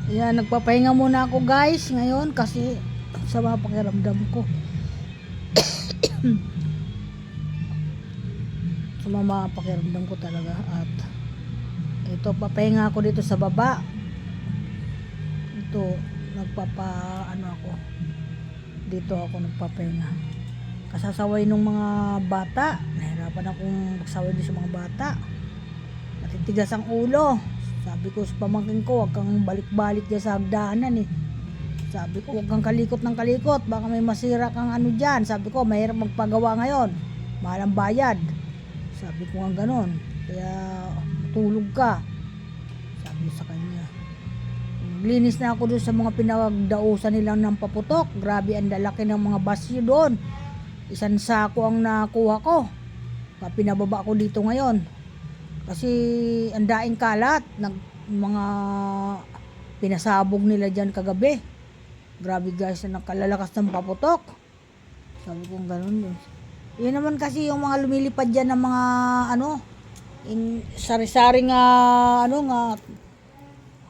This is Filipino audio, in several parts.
Ayan, nagpapahinga muna ako guys ngayon kasi sa mga pakiramdam ko. Sumama ang pakiramdam ko talaga at ito papahinga ako dito sa baba. Ito ako. Dito ako nagpapahinga. Kasasaway ng mga bata. Nahirapan akong magsaway din sa mga bata. Matitigas ang ulo. Sabi ko sa pamangkin ko, huwag kang balik-balik dyan sa hagdanan eh. Sabi ko, huwag kang kalikot ng kalikot. Baka may masira kang ano dyan. Sabi ko, mahirap magpagawa ngayon. Mahal ang bayad. Sabi ko nga ganon. Kaya tulog ka. Sabi sa kanya. Naglinis na ako doon sa mga pinagdausan nilang ng paputok. Grabe ang lalaki ng mga basyo doon. Isang sako ang nakuha ko. Pinababa ko dito ngayon. Kasi ang daing kalat ng mga pinasabog nila dyan kagabi. Grabe guys, na nakalalakas ng paputok. Sabi ko ganun. Yun naman kasi yung mga lumilipad dyan ng mga sari-sari nga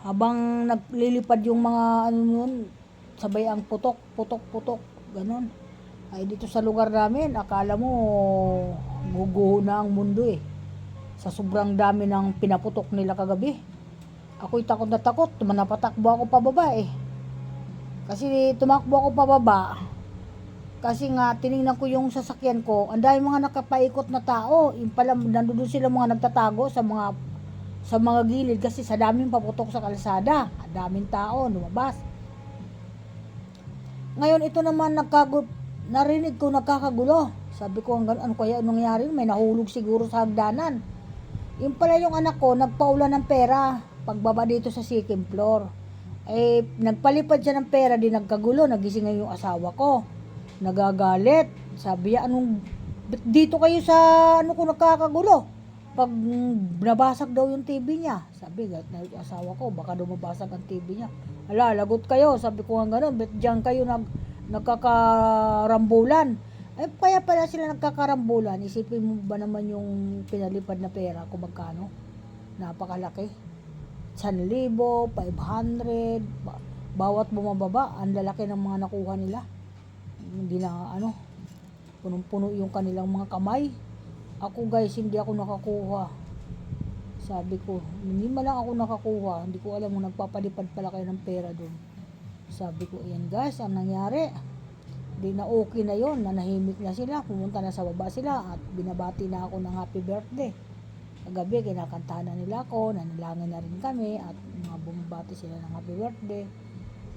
habang naglilipad yung mga nun, sabay ang putok, ganun. Ay dito sa lugar namin, akala mo guguho na ang mundo eh. Sa sobrang dami ng pinaputok nila kagabi. Ako'y takot na takot, manapatakbo ako pababa eh. Kasi tumakbo ako pababa. Kasi nga tiningnan ko yung sasakyan ko, ang dami mga nakapaikot na tao. Yung pala nandoon sila mga nagtatago sa mga gilid kasi sa daming paputok sa kalsada. Ang daming tao lumabas. Ngayon ito naman narinig ko nagkakagulo. Sabi ko ano kaya nangyari? May nahulog siguro sa hagdanan. Yung pala yung anak ko nagpaulan ng pera pagbaba dito sa second floor. Eh nagpalipad siya ng pera, di nagkagulo, nagising ngayon yung asawa ko. Nagagalit. Sabi niya, dito kayo sa ko nakakagulo? Pag nabasag daw yung TV niya. Sabi, galit na yung asawa ko, baka daw mabasag ang TV niya. Ala, lagot kayo. Sabi ko nga gano'n, bet dyan kayo nagkakarambulan. Eh, kaya pala sila nagkakarambulan. Isipin mo ba naman yung pinalipad na pera kung magkano? Napakalaki. 1,000, 500, bawat bumababa, ang lalaki ng mga nakuha nila. Hindi na punong-puno yung kanilang mga kamay. Ako guys, hindi ako nakakuha. Sabi ko, hindi man lang ako nakakuha. Hindi ko alam kung nagpapalipad pala kayo ng pera doon. Sabi ko, ayan guys, ang nangyari. Di na okay na yon, nanahimik na sila. Pumunta na sa baba sila at binabati na ako ng happy birthday. Kagabi, kinakantahan na nila ako, nanalangin na rin kami at mga bumabati sila ng happy birthday.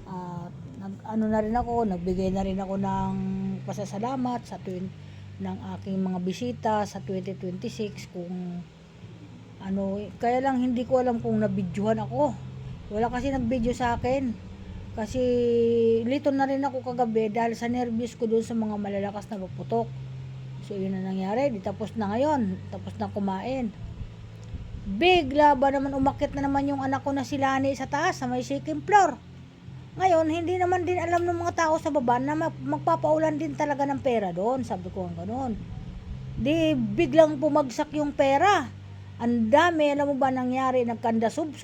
At nagbigay na rin ako ng pasasalamat ng aking mga bisita sa 2026 kung kaya lang hindi ko alam kung nabidyohan ako. Wala kasi nagvideo sa akin. Kasi lito na rin ako kagabi dahil sa nervyos ko doon sa mga malalakas na paputok. So yun na nangyari, tapos na ngayon, tapos na kumain. Bigla ba naman umakyat na naman yung anak ko na si Lani sa taas sa may second floor. Ngayon, hindi naman din alam ng mga tao sa baba na magpapaulan din talaga ng pera doon. Sabi ko gano'n. Di biglang bumagsak yung pera. Ang dami, alam mo ba nangyari? Nagkanda sub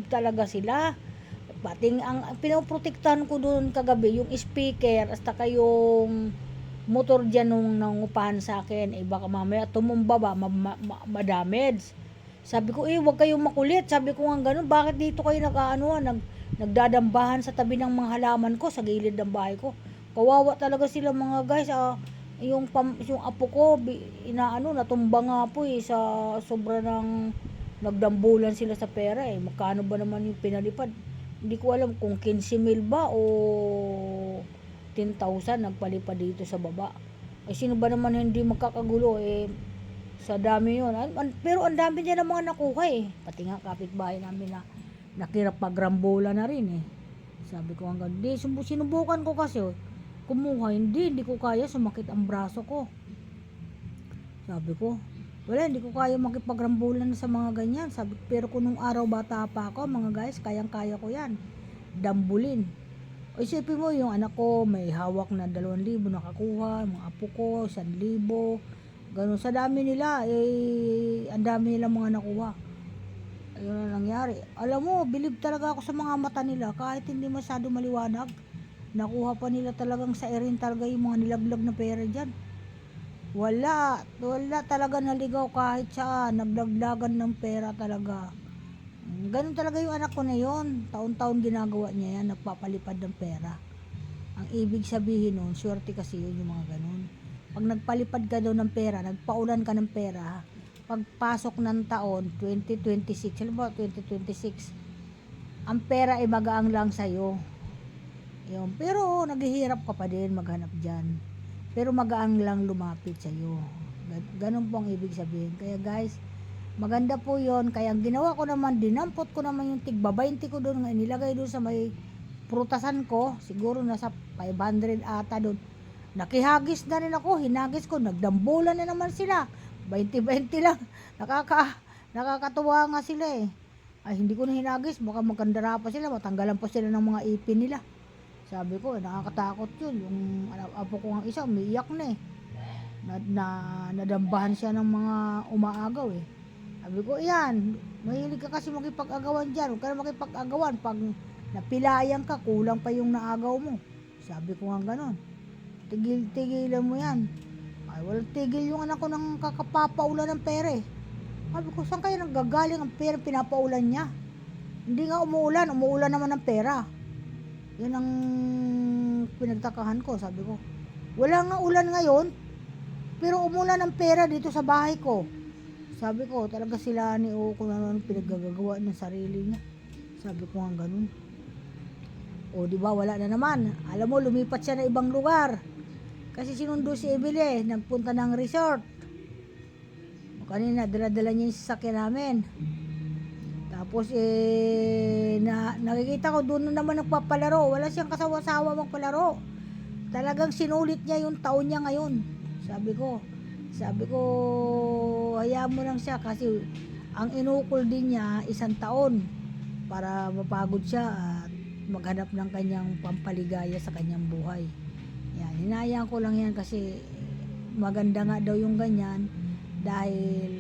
talaga sila. Pating ang pinoprotektahan ko doon kagabi, yung speaker, hasta yung motor dyan nung nangupahan sa akin. Eh baka mamaya tumumba ba, madamage. Sabi ko, huwag kayong makulit. Sabi ko nga gano'n, bakit dito kayo nagdadambahan sa tabi ng mga halaman ko sa gilid ng bahay ko? Kawawa talaga sila mga guys. Yung apo ko natumba nga po sa sobra ng nagdambulan sila sa pera eh. Magkano ba naman yung pinalipad? Hindi ko alam kung 15,000 ba o 10,000 nagpalipad dito sa baba. Eh sino ba naman hindi magkakagulo eh, sa dami yun. Pero ang dami niya ng mga nakuha eh. Pati nga kapitbahay namin na nakirapagrambola na rin eh. Sabi ko hanggang sinubukan ko kasi kumuha, hindi ko kaya, sumakit ang braso ko. Sabi ko, wala, hindi ko kaya makipagrambulan sa mga ganyan. Sabi ko, pero kung nung araw bata pa ako, mga guys, kayang-kaya ko yan. Dambulin. O isipin mo, yung anak ko may hawak na 2,000 nakakuha, mga apo ko 1,000. Ganun, sa dami nila, ang dami nila mga nakuha. Ayun na nangyari. Alam mo, bilib talaga ako sa mga mata nila kahit hindi masyado maliwanag. Nakuha pa nila talagang sa erin talaga yung mga nilaglag na pera dyan. Wala talaga naligaw kahit saan. Naglaglagan ng pera talaga. Ganun talaga yung anak ko na yon. Taon-taon ginagawa niya yan, nagpapalipad ng pera. Ang ibig sabihin nun, swerte kasi yun yung mga ganun. Pag nagpalipad ka daw ng pera, nagpaulan ka ng pera, pagpasok ng taon, 2026, alam mo, 2026, ang pera ay magaang lang sa'yo. Yun. Pero naghihirap ka pa din maghanap dyan. Pero magaang lang lumapit sa'yo. Ganun po ang ibig sabihin. Kaya guys, maganda po yon. Kaya ang ginawa ko naman, dinampot ko naman yung tigba 20 ko doon, nilagay doon sa may prutasan ko. Siguro nasa 500 ata doon. Nakihagis na rin ako, hinagis ko, nagdambulan na naman sila. 20-20 lang. Nakakatuwa nga sila eh. Ay, hindi ko na hinagis, baka magkandara pa sila, matanggalan pa sila ng mga ipin nila. Sabi ko, nakakatakot yun. Yung apo ko ang isa, umiiyak na eh. Nadambahan siya ng mga umaagaw eh. Sabi ko, yan, mahilig ka kasi makipag-agawan dyan. Huwag ka na makipag-agawan. Pag napilayan ka, kulang pa yung naagaw mo. Sabi ko nga ganon. Tigilan mo yan. Ay, walang tigil yung anak ko ng kakapapaulan ng pera eh. Sabi ko, saan kaya nanggagaling ang pera pinapaulan niya? Hindi nga umuulan naman ng pera. Yan ang pinagtakahan ko, sabi ko. Wala nga ulan ngayon, pero umulan ng pera dito sa bahay ko. Sabi ko, talaga sila ni O kung ano pinaggagawa ng sarili niya. Sabi ko nga ganun. O di ba wala na naman. Alam mo, lumipat siya na ibang lugar. Kasi sinundo si Ebele, nagpunta ng resort. O kanina, dala-dala niya yung sasakyan namin. Tapos nakikita ko doon na naman nagpapalaro. Wala siyang kasawa-sawa magpalaro. Talagang sinulit niya yung taon niya ngayon. Sabi ko, hayaan mo lang siya kasi ang inukol din niya 1 taon para mapagod siya at maghanap ng kanyang pampaligaya sa kanyang buhay. Yan, hinayaan ko lang yan kasi maganda nga daw yung ganyan dahil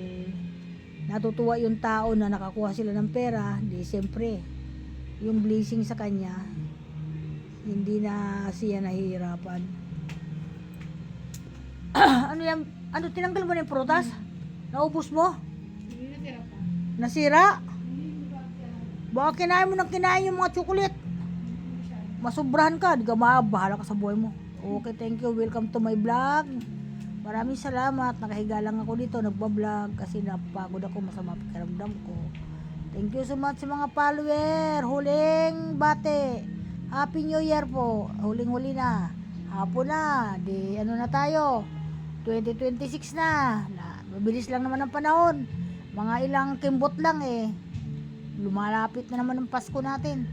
natutuwa yung tao na nakakuha sila ng pera, di siyempre yung blessing sa kanya, hindi na siya nahihirapan. Ano yan? Ano, tinanggal mo na yung prutas? Naubos mo? Nasira? Baka kinain mo ng kinain yung mga chocolate. Masubrahan ka, di ka bahala ka sa buhay mo. Okay, thank you. Welcome to my vlog. Maraming salamat. Nakahiga lang ako dito, nagbablog kasi napagod ako, masama pakiramdam ko. Thank you so much sa mga follower. Huling bate. Happy New Year po. Huling-huli na. Hapon na. Di ano na tayo? 2026 na. Mabilis lang naman ang panahon. Mga ilang kimbot lang eh. Lumalapit na naman ang Pasko natin.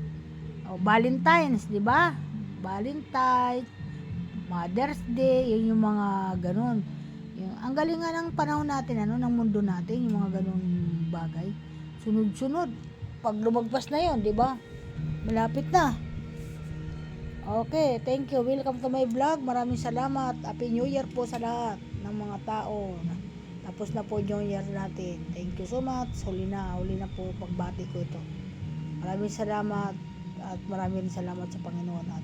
O, Valentine's, di ba? Valentine's, Mother's Day, yun yung mga ganun. Ang galing nga ng panahon natin, ng mundo natin, yung mga ganun bagay. Sunod-sunod. Pag lumagpas na yun, di ba? Malapit na. Okay, thank you. Welcome to my vlog. Maraming salamat. Happy New Year po sa lahat ng mga tao. Tapos na po New Year natin. Thank you so much. Huli na po pagbati ko ito. Maraming salamat at maraming salamat sa Panginoon at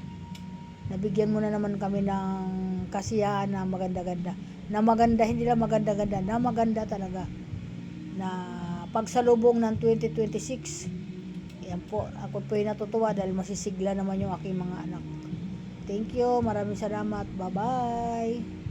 nabigyan mo na naman kami ng kasiyahan na maganda-ganda. Na maganda, hindi lang maganda-ganda, na maganda talaga. Na pagsalubong ng 2026. Yan po, ako po yung natutuwa dahil masisigla naman yung aking mga anak. Thank you, maraming salamat. Bye-bye.